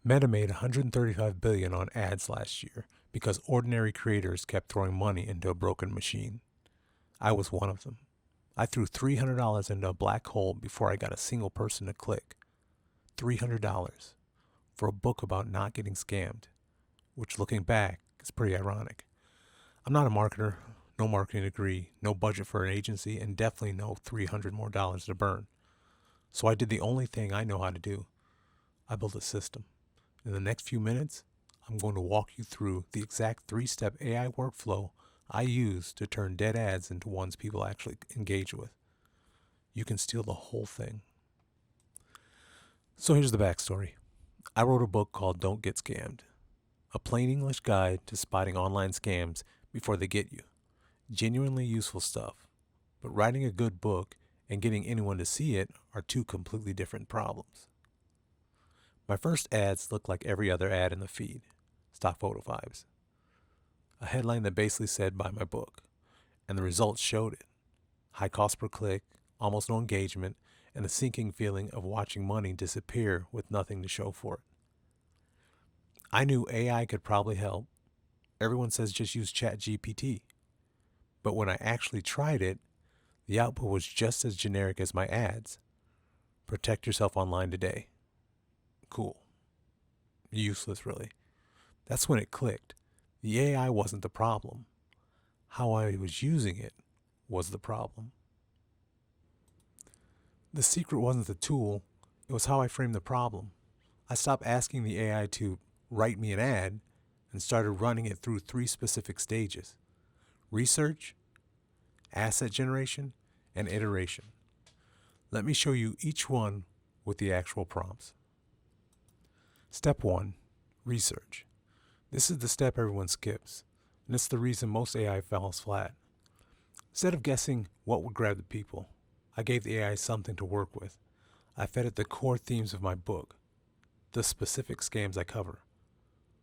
Meta made 135 billion on ads last year because ordinary creators kept throwing money into a broken machine. I was one of them. I threw $300 into a black hole before I got a single person to click. $300 for a book about not getting scammed, which looking back is pretty ironic. I'm not a marketer, no marketing degree, no budget for an agency, and definitely no $300 more to burn. So I did the only thing I know how to do. I built a system. In the next few minutes, I'm going to walk you through the exact 3-step AI workflow I use to turn dead ads into ones people actually engage with. You can steal the whole thing. So here's the backstory. I wrote a book called Don't Get Scammed, a plain English guide to spotting online scams before they get you. Genuinely useful stuff. But writing a good book and getting anyone to see it are two completely different problems. My first ads looked like every other ad in the feed. Stock photo vibes. A headline that basically said buy my book. And the results showed it. High cost per click, almost no engagement, and a sinking feeling of watching money disappear with nothing to show for it. I knew AI could probably help. Everyone says just use ChatGPT. But when I actually tried it, the output was just as generic as my ads. Protect yourself online today. Cool. Useless, really. That's when it clicked. The AI wasn't the problem. How I was using it was the problem. The secret wasn't the tool, it was how I framed the problem. I stopped asking the AI to write me an ad and started running it through 3 specific stages: research, asset generation, and iteration. Let me show you each one with the actual prompts. Step 1, research. This is the step everyone skips, and it's the reason most AI falls flat. Instead of guessing what would grab the people, I gave the AI something to work with. I fed it the core themes of my book, the specific scams I cover,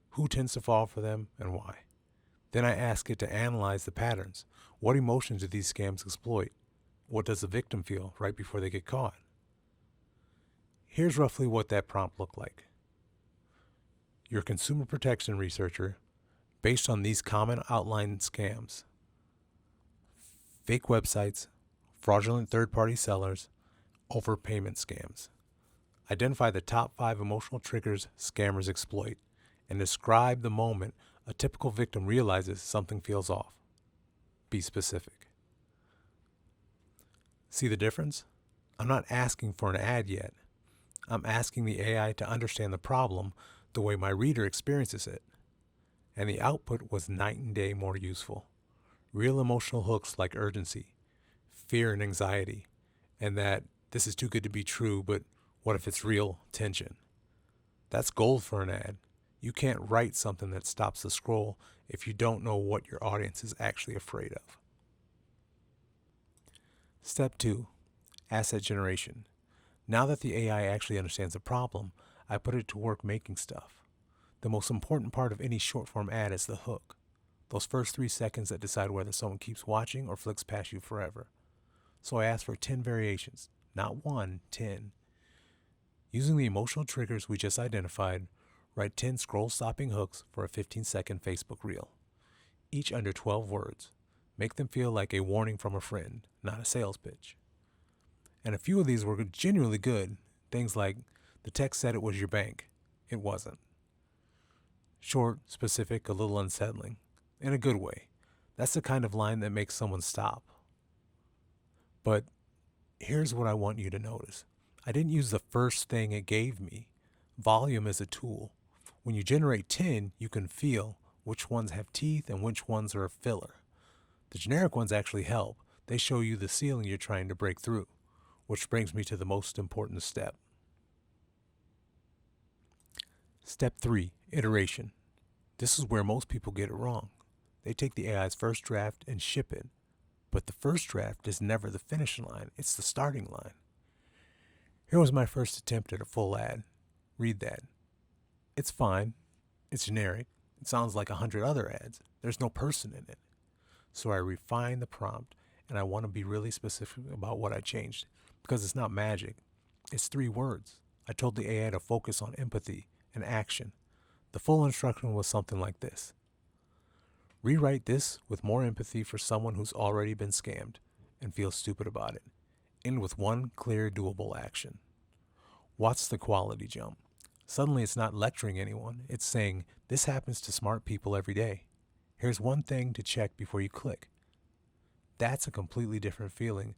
who tends to fall for them and why. Then I ask it to analyze the patterns. What emotions do these scams exploit? What does the victim feel right before they get caught? Here's roughly what that prompt looked like. You're a consumer protection researcher based on these common outline scams: fake websites, fraudulent third-party sellers, overpayment scams. Identify the top 5 emotional triggers scammers exploit and describe the moment a typical victim realizes something feels off. Be specific. See the difference? I'm not asking for an ad yet. I'm asking the AI to understand the problem the way my reader experiences it. And the output was night and day more useful. Real emotional hooks like urgency, fear and anxiety, and that this is too good to be true, but what if it's real tension? That's gold for an ad. You can't write something that stops the scroll if you don't know what your audience is actually afraid of. Step 2, asset generation. Now that the AI actually understands the problem, I put it to work making stuff. The most important part of any short form ad is the hook. Those first 3 seconds that decide whether someone keeps watching or flicks past you forever. So I asked for 10 variations, not 1, 10. Using the emotional triggers we just identified, write 10 scroll-stopping hooks for a 15-second Facebook reel, each under 12 words. Make them feel like a warning from a friend, not a sales pitch. And a few of these were genuinely good. Things like, the text said it was your bank. It wasn't. Short, specific, a little unsettling. In a good way. That's the kind of line that makes someone stop. But here's what I want you to notice. I didn't use the first thing it gave me. Volume is a tool. When you generate 10, you can feel which ones have teeth and which ones are a filler. The generic ones actually help. They show you the ceiling you're trying to break through, which brings me to the most important step. Step 3, iteration. This is where most people get it wrong. They take the AI's first draft and ship it. But the first draft is never the finish line, it's the starting line. Here was my first attempt at a full ad. Read that. It's fine. It's generic. It sounds like 100 other ads. There's no person in it. So I refined the prompt, and I want to be really specific about what I changed, because it's not magic. It's 3 words. I told the AI to focus on empathy and action. The full instruction was something like this. Rewrite this with more empathy for someone who's already been scammed and feels stupid about it. End with one clear, doable action. Watch the quality jump. Suddenly it's not lecturing anyone, it's saying, this happens to smart people every day. Here's one thing to check before you click. That's a completely different feeling.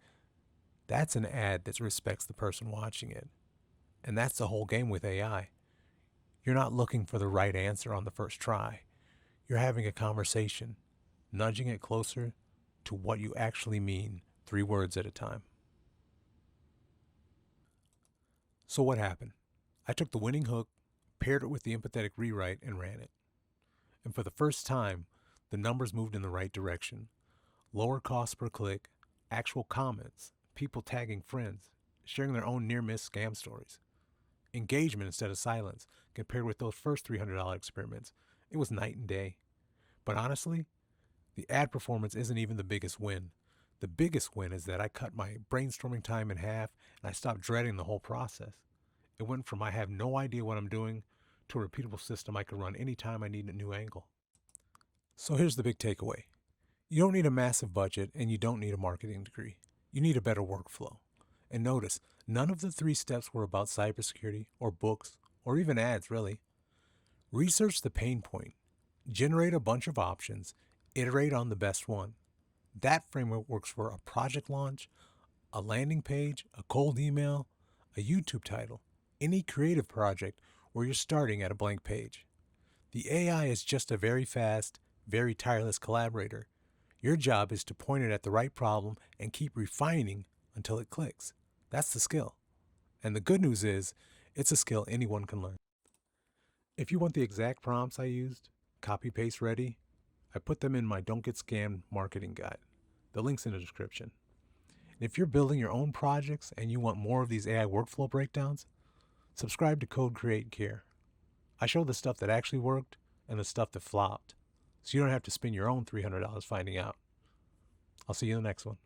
That's an ad that respects the person watching it. And that's the whole game with AI. You're not looking for the right answer on the first try. You're having a conversation, nudging it closer to what you actually mean, 3 words at a time. So what happened? I took the winning hook, paired it with the empathetic rewrite, and ran it. And for the first time, the numbers moved in the right direction. Lower cost per click, actual comments, people tagging friends, sharing their own near-miss scam stories. Engagement instead of silence, compared with those first $300 experiments. It was night and day. But honestly, the ad performance isn't even the biggest win. The biggest win is that I cut my brainstorming time in half and I stopped dreading the whole process. It went from I have no idea what I'm doing to a repeatable system I can run anytime I need a new angle. So here's the big takeaway. You don't need a massive budget and you don't need a marketing degree. You need a better workflow. And notice, none of the 3 steps were about cybersecurity or books or even ads, really. Research the pain point, generate a bunch of options, iterate on the best one. That framework works for a project launch, a landing page, a cold email, a YouTube title, any creative project where you're starting at a blank page. The AI is just a very fast, very tireless collaborator. Your job is to point it at the right problem and keep refining until it clicks. That's the skill. And the good news is, it's a skill anyone can learn. If you want the exact prompts I used, copy paste ready, I put them in my Don't Get Scammed marketing guide. The link's in the description. And if you're building your own projects and you want more of these AI workflow breakdowns, subscribe to Code Create Care. I show the stuff that actually worked and the stuff that flopped, so you don't have to spend your own $300 finding out. I'll see you in the next one.